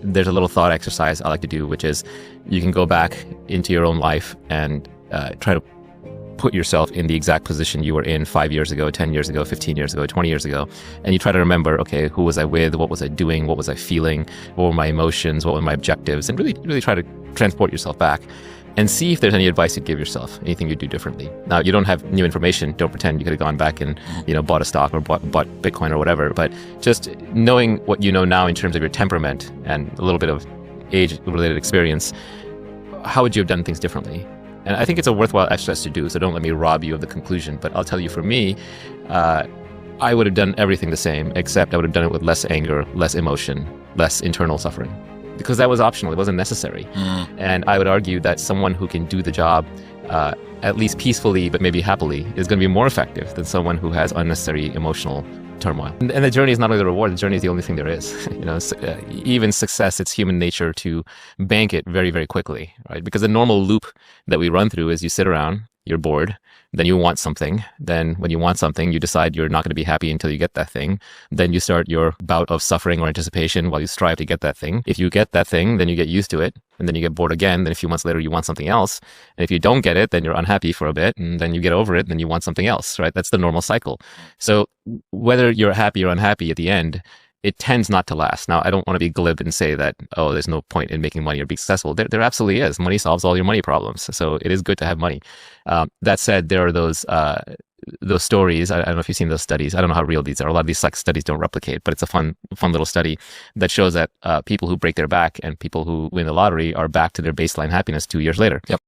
There's a little thought exercise I like to do, which is you can go back into your own life and try to put yourself in the exact position you were in 5 years ago, 10 years ago, 15 years ago, 20 years ago. And you try to remember, okay, who was I with? What was I doing? What was I feeling? What were my emotions? What were my objectives? And really try to transport yourself back and see if there's any advice you'd give yourself, anything you'd do differently. Now, you don't have new information. Don't pretend you could have gone back and, bought a stock or bought Bitcoin or whatever. But just knowing what you know now in terms of your temperament and a little bit of age-related experience, how would you have done things differently? And I think it's a worthwhile exercise to do, so don't let me rob you of the conclusion. But I'll tell you, for me, I would have done everything the same, except I would have done it with less anger, less emotion, less internal suffering. Because that was optional, it wasn't necessary. And I would argue that someone who can do the job, at least peacefully, but maybe happily, is going to be more effective than someone who has unnecessary emotional turmoil. And the journey is not only the reward, the journey is the only thing there is. Even success, it's human nature to bank it very, very quickly, right? Because the normal loop that we run through is you sit around, you're bored, then you want something. Then when you want something, you decide you're not going to be happy until you get that thing. Then you start your bout of suffering or anticipation while you strive to get that thing. If you get that thing, then you get used to it. And then you get bored again. Then a few months later, you want something else. And if you don't get it, then you're unhappy for a bit. And then you get over it. And then you want something else, right? That's the normal cycle. So whether you're happy or unhappy at the end, it tends not to last. Now, I don't want to be glib and say that, oh, there's no point in making money or being successful. There absolutely is. Money solves all your money problems. So it is good to have money. That said, there are those stories. I don't know if you've seen those studies. I don't know how real these are. A lot of these studies don't replicate, but it's a fun little study that shows that people who break their back and people who win the lottery are back to their baseline happiness 2 years later. Yep.